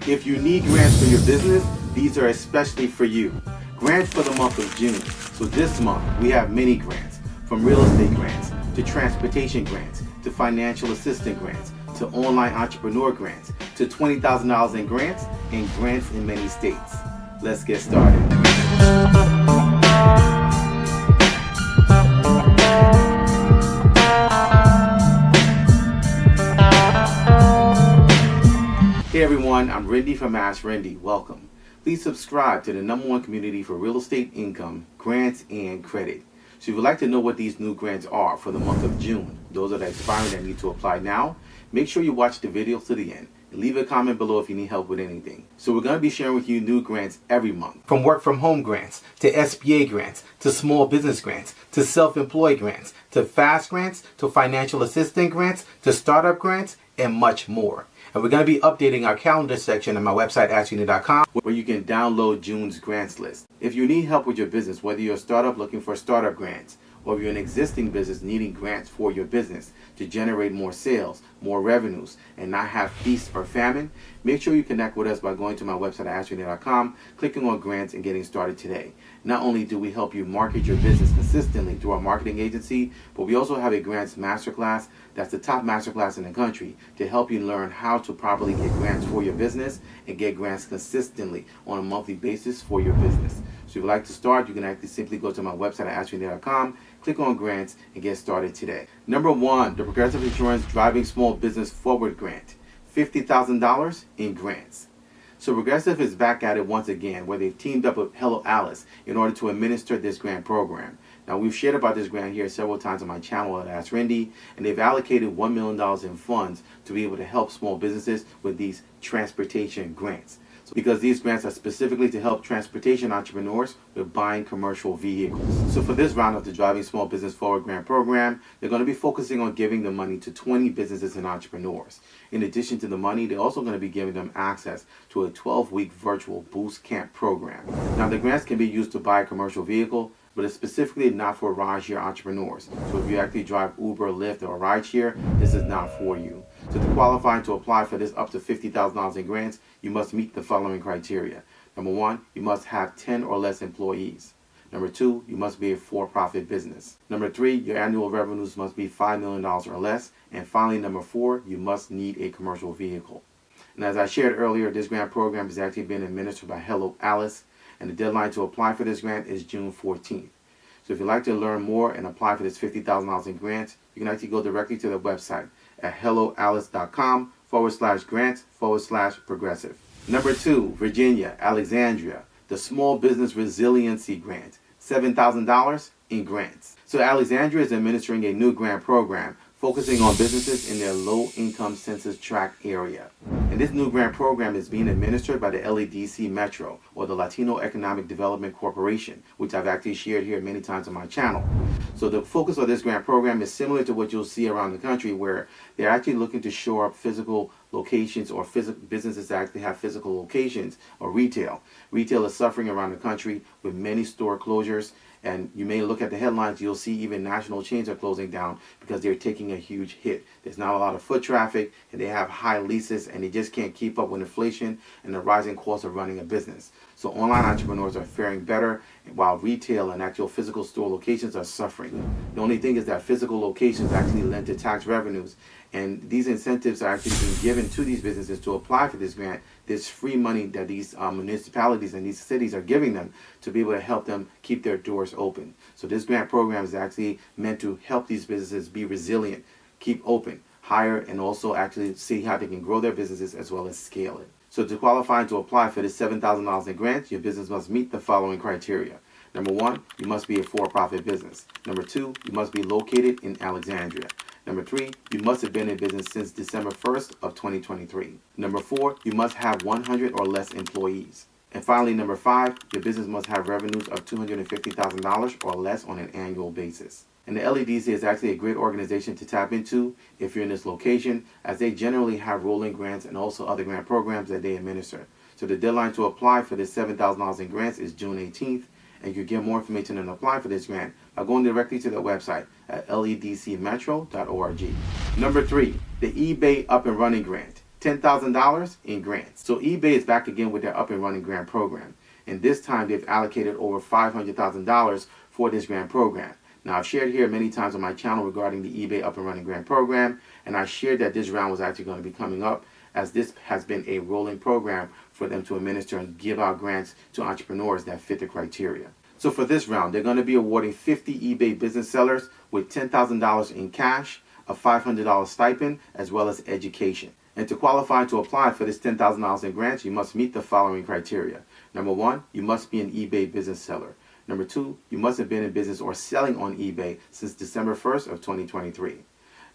If you need grants for your business, these are especially for you. Grants for the month of June. So this month, we have many grants, from real estate grants, to transportation grants, to financial assistance grants, to online entrepreneur grants, to $20,000 in grants, and grants in many states. Let's get started. Hey everyone, I'm Rinde from AskRinde. Welcome. Please subscribe to the #1 community for real estate income, grants, and credit. So if you'd like to know what these new grants are for the month of June, those are the expiring that need to apply now, make sure you watch the video to the end. And leave a comment below if you need help with anything. So we're going to be sharing with you new grants every month. From work from home grants, to SBA grants, to small business grants, to self-employed grants, to fast grants, to financial assistance grants, to startup grants, and much more. And we're going to be updating our calendar section on my website, AskRinde.com, where you can download June's grants list. If you need help with your business, whether you're a startup looking for startup grants, or if you're an existing business needing grants for your business to generate more sales, more revenues, and not have feast or famine, make sure you connect with us by going to my website at AskRinde.com, clicking on grants, and getting started today. Not only do we help you market your business consistently through our marketing agency, but we also have a grants masterclass that's the top masterclass in the country to help you learn how to properly get grants for your business and get grants consistently on a monthly basis for your business. So if you'd like to start, you can actually simply go to my website at AskRinde.com, click on grants, and get started today. #1, the Progressive Insurance Driving Small Business Forward Grant, $50,000 in grants. So Progressive is back at it once again, where they've teamed up with Hello Alice in order to administer this grant program. Now, we've shared about this grant here several times on my channel at AskRinde, and they've allocated $1 million in funds to be able to help small businesses with these transportation grants. So because these grants are specifically to help transportation entrepreneurs with buying commercial vehicles. So for this round of the Driving Small Business Forward Grant Program, they're going to be focusing on giving the money to 20 businesses and entrepreneurs. In addition to the money, they're also going to be giving them access to a 12-week virtual Boost Camp program. Now, the grants can be used to buy a commercial vehicle, but it's specifically not for rideshare entrepreneurs. So if you actually drive Uber, Lyft, or rideshare, this is not for you. So to qualify and to apply for this up to $50,000 in grants, you must meet the following criteria. #1, you must have 10 or less employees. #2, you must be a for-profit business. #3, your annual revenues must be $5 million or less. And finally, #4, you must need a commercial vehicle. And as I shared earlier, this grant program is actually being administered by Hello Alice, and the deadline to apply for this grant is June 14th. So if you'd like to learn more and apply for this $50,000 in grants, you can actually go directly to the website at helloalice.com/grants/progressive. #2, Virginia, Alexandria, the Small Business Resiliency Grant, $7,000 in grants. So Alexandria is administering a new grant program focusing on businesses in their low-income census tract area. And this new grant program is being administered by the LADC Metro, or the Latino Economic Development Corporation, which I've actually shared here many times on my channel. So the focus of this grant program is similar to what you'll see around the country, where they're actually looking to shore up physical locations or businesses that actually have physical locations or retail. Retail is suffering around the country with many store closures. And you may look at the headlines, you'll see even national chains are closing down because they're taking a huge hit. There's not a lot of foot traffic, and they have high leases, and they just can't keep up with inflation and the rising cost of running a business. So online entrepreneurs are faring better, while retail and actual physical store locations are suffering. The only thing is that physical locations actually lend to tax revenues, and these incentives are actually being given to these businesses to apply for this grant. This free money that these municipalities and these cities are giving them to be able to help them keep their doors open. So this grant program is actually meant to help these businesses be resilient, keep open, hire, and also actually see how they can grow their businesses as well as scale it. So to qualify and to apply for this $7,000 in grants, your business must meet the following criteria. #1, you must be a for-profit business. #2, you must be located in Alexandria. #3, you must have been in business since December 1st of 2023. #4, you must have 100 or less employees. And finally, #5, your business must have revenues of $250,000 or less on an annual basis. And the LADC is actually a great organization to tap into if you're in this location, as they generally have rolling grants and also other grant programs that they administer. So the deadline to apply for this $7,000 in grants is June 18th, and you can get more information and apply for this grant by going directly to their website at ledcmetro.org. #3, the eBay Up and Running Grant, $10,000 in grants. So eBay is back again with their up and running grant program. And this time they've allocated over $500,000 for this grant program. Now, I've shared here many times on my channel regarding the eBay up and running grant program, and I shared that this round was actually going to be coming up, as this has been a rolling program for them to administer and give out grants to entrepreneurs that fit the criteria. So for this round, they're going to be awarding 50 eBay business sellers with $10,000 in cash, a $500 stipend, as well as education. And to qualify to apply for this $10,000 in grants, you must meet the following criteria. Number one, you must be an eBay business seller. Number two, you must have been in business or selling on eBay since December 1st of 2023.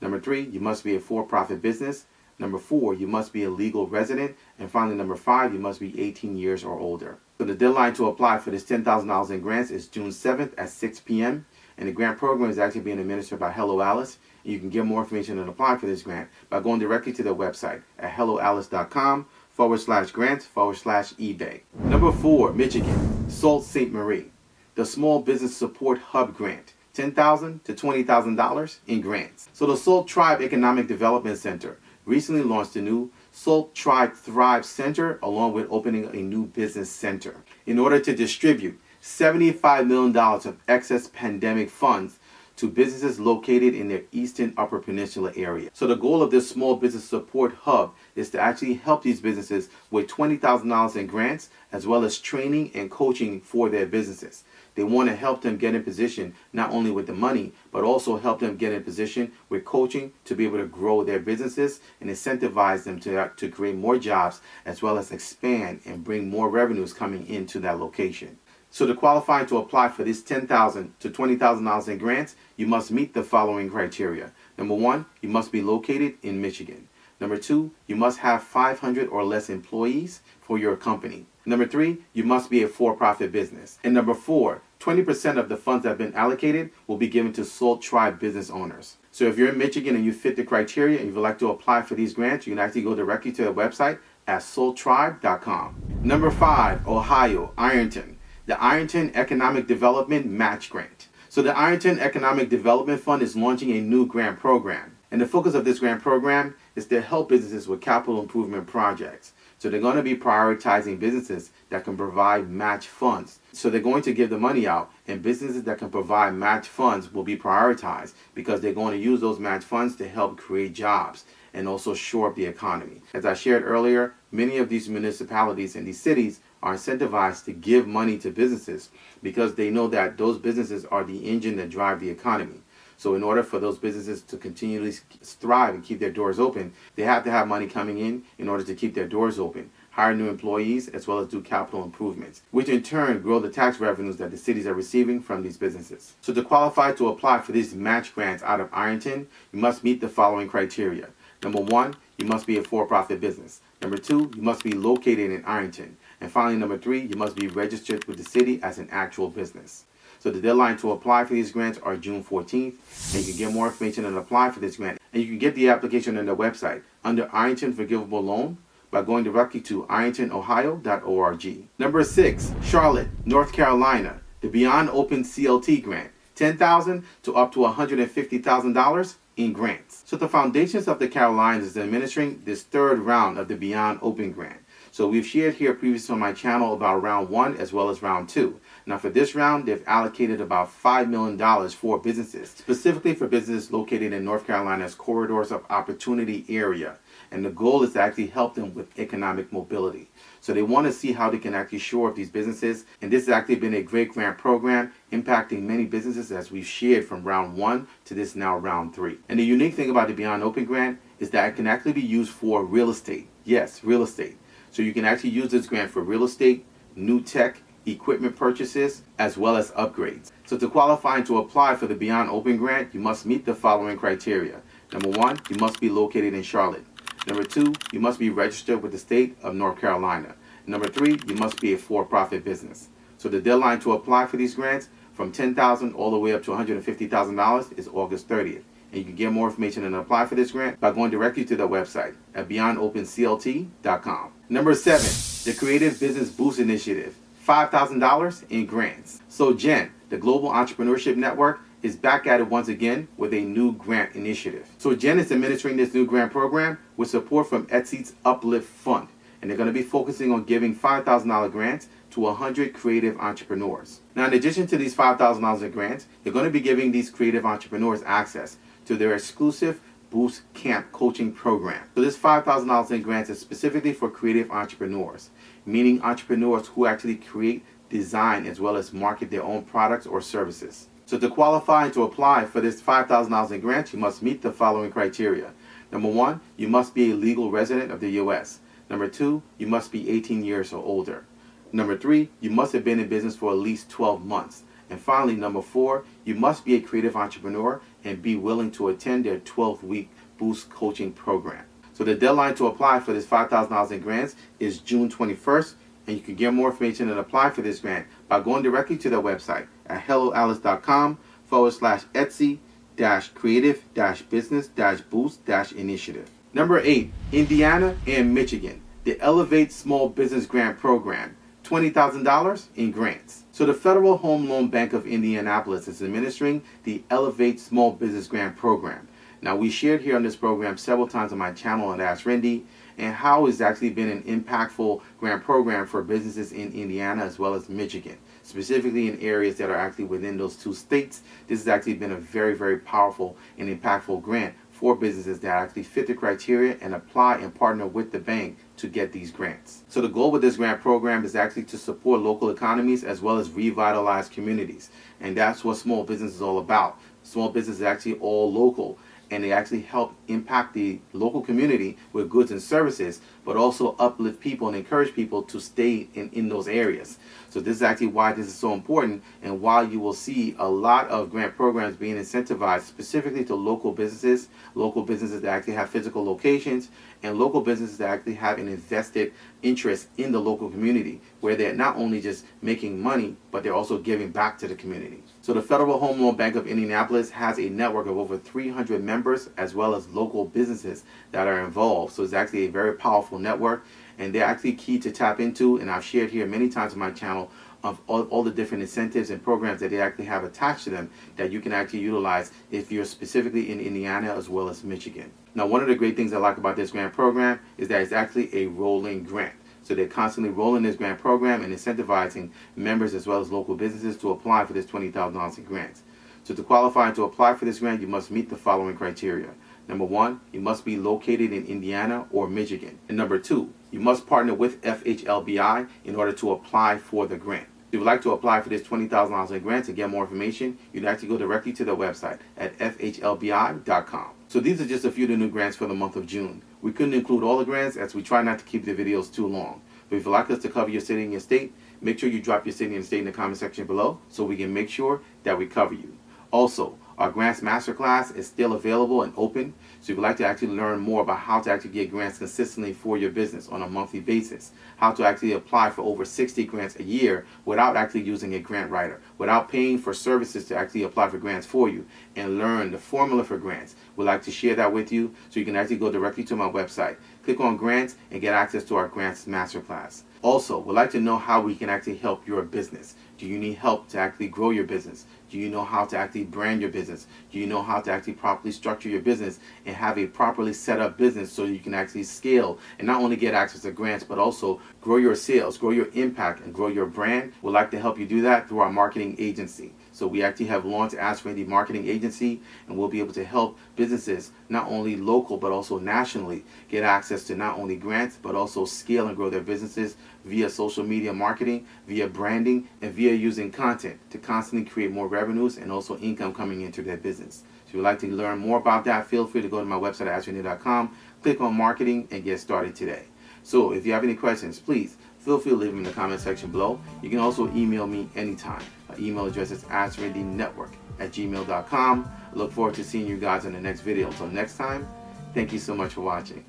Number three, you must be a for-profit business. Number four, you must be a legal resident. And finally, number five, you must be 18 years or older. So the deadline to apply for this $10,000 in grants is June 7th at 6 p.m. And the grant program is actually being administered by Hello Alice. And you can get more information and apply for this grant by going directly to their website at helloalice.com/grants/eBay. Number four, Michigan, Sault Ste. Marie, the Small Business Support Hub Grant. $10,000 to $20,000 in grants. So the Sault Tribe Economic Development Center recently launched a new Sault Tribe Thrive Center along with opening a new business center in order to distribute $75 million of excess pandemic funds to businesses located in their eastern Upper Peninsula area. So the goal of this small business support hub is to actually help these businesses with $20,000 in grants as well as training and coaching for their businesses. They want to help them get in position not only with the money, but also help them get in position with coaching to be able to grow their businesses and incentivize them to create more jobs as well as expand and bring more revenues coming into that location. So to qualify to apply for this $10,000 to $20,000 in grants, you must meet the following criteria. Number one, you must be located in Michigan. Number two, you must have 500 or less employees for your company. Number three, you must be a for-profit business. And number four, 20% of the funds that have been allocated will be given to Sault Tribe business owners. So if you're in Michigan and you fit the criteria and you would like to apply for these grants, you can actually go directly to the website at saulttribe.com. Number five, Ohio, Ironton, the Ironton Economic Development Match Grant. So the Ironton Economic Development Fund is launching a new grant program. And the focus of this grant program is to help businesses with capital improvement projects. So they're going to be prioritizing businesses that can provide match funds. So they're going to give the money out, and businesses that can provide match funds will be prioritized because they're going to use those match funds to help create jobs and also shore up the economy. As I shared earlier, many of these municipalities and these cities are incentivized to give money to businesses because they know that those businesses are the engine that drive the economy. So in order for those businesses to continually thrive and keep their doors open, they have to have money coming in order to keep their doors open, hire new employees, as well as do capital improvements, which in turn grow the tax revenues that the cities are receiving from these businesses. So to qualify to apply for these match grants out of Ironton, you must meet the following criteria. Number one, you must be a for-profit business. Number two, you must be located in Ironton. And finally, number three, you must be registered with the city as an actual business. So the deadline to apply for these grants are June 14th, and you can get more information and apply for this grant. And you can get the application on their website under Ironton Forgivable Loan by going directly to irontonohio.org. Number six, Charlotte, North Carolina, the Beyond Open CLT grant, $10,000 to up to $150,000 in grants. So the Foundations of the Carolinas is administering this third round of the Beyond Open grant. So we've shared here previously on my channel about round one as well as round two. Now for this round, they've allocated about $5 million for businesses, specifically for businesses located in North Carolina's Corridors of Opportunity area. And the goal is to actually help them with economic mobility. So they want to see how they can actually shore up these businesses. And this has actually been a great grant program impacting many businesses as we've shared from round one to this now round three. And the unique thing about the Beyond Open grant is that it can actually be used for real estate. Yes, real estate. So you can actually use this grant for real estate, new tech, equipment purchases, as well as upgrades. So to qualify and to apply for the Beyond Open grant, you must meet the following criteria. Number one, you must be located in Charlotte. Number two, you must be registered with the state of North Carolina. Number three, you must be a for-profit business. So the deadline to apply for these grants from $10,000 all the way up to $150,000 is August 30th. And you can get more information and apply for this grant by going directly to their website at beyondopenclt.com. Number seven, the Creative Business Boost Initiative, $5,000 in grants. So Jen, the Global Entrepreneurship Network, is back at it once again with a new grant initiative. So Jen is administering this new grant program with support from Etsy's Uplift Fund. And they're going to be focusing on giving $5,000 grants to 100 creative entrepreneurs. Now, in addition to these $5,000 in grants, they're going to be giving these creative entrepreneurs access to their exclusive Boost Camp coaching program. So this $5,000 in grants is specifically for creative entrepreneurs, meaning entrepreneurs who actually create, design, as well as market their own products or services. So to qualify and to apply for this $5,000 in grants, you must meet the following criteria. Number one, you must be a legal resident of the U.S. Number two, you must be 18 years or older. Number three, you must have been in business for at least 12 months. And finally, number four, you must be a creative entrepreneur and be willing to attend their 12-week Boost coaching program. So the deadline to apply for this $5,000 in grants is June 21st, and you can get more information and apply for this grant by going directly to their website at helloalice.com/Etsy-creative-business-boost-initiative. Number 8, Indiana and Michigan, the Elevate Small Business Grant Program, $20,000 in grants. So the Federal Home Loan Bank of Indianapolis is administering the Elevate Small Business Grant Program. Now, we shared here on this program several times on my channel on AskRinde, and how it's actually been an impactful grant program for businesses in Indiana as well as Michigan, specifically in areas that are actually within those two states. This has actually been a very, very powerful and impactful grant for businesses that actually fit the criteria and apply and partner with the bank to get these grants. So the goal with this grant program is actually to support local economies as well as revitalize communities. And that's what small business is all about. Small business is actually all local, and they actually help impact the local community with goods and services, but also uplift people and encourage people to stay in those areas. So this is actually why this is so important, and why you will see a lot of grant programs being incentivized specifically to local businesses that actually have physical locations, and local businesses that actually have an invested interest in the local community, where they're not only just making money, but they're also giving back to the community. So the Federal Home Loan Bank of Indianapolis has a network of over 300 members as well as local businesses that are involved. So it's actually a very powerful network, and they're actually key to tap into, and I've shared here many times on my channel of all the different incentives and programs that they actually have attached to them that you can actually utilize if you're specifically in Indiana as well as Michigan. Now, one of the great things I like about this grant program is that it's actually a rolling grant. So they're constantly rolling this grant program and incentivizing members as well as local businesses to apply for this $20,000 in grants. So to qualify and to apply for this grant, you must meet the following criteria. Number one, you must be located in Indiana or Michigan. And number two, you must partner with FHLBI in order to apply for the grant. If you would like to apply for this $20,000 in grants and get more information, you'd actually go directly to their website at FHLBI.com. So these are just a few of the new grants for the month of June. We couldn't include all the grants as we try not to keep the videos too long. But if you'd like us to cover your city and your state, make sure you drop your city and state in the comment section below so we can make sure that we cover you. Also, our grants masterclass is still available and open. So if you'd like to actually learn more about how to actually get grants consistently for your business on a monthly basis, how to actually apply for over 60 grants a year without actually using a grant writer, without paying for services to actually apply for grants for you, and learn the formula for grants, we'd like to share that with you so you can actually go directly to my website, click on grants, and get access to our grants masterclass. Also, we'd like to know how we can actually help your business. Do you need help to actually grow your business? Do you know how to actually brand your business? Do you know how to actually properly structure your business and have a properly set up business so you can actually scale and not only get access to grants, but also grow your sales, grow your impact, and grow your brand? We'd like to help you do that through our marketing agency. So we actually have launched AskRinde Marketing Agency, and we'll be able to help businesses, not only local but also nationally, get access to not only grants but also scale and grow their businesses via social media marketing, via branding, and via using content to constantly create more revenues and also income coming into their business. So if you'd like to learn more about that, feel free to go to my website at AskRinde.com, click on marketing, and get started today. So if you have any questions, please feel free to leave them in the comment section below. You can also email me anytime. My email address is AskRindeNetwork@gmail.com. I look forward to seeing you guys in the next video. Until next time, thank you so much for watching.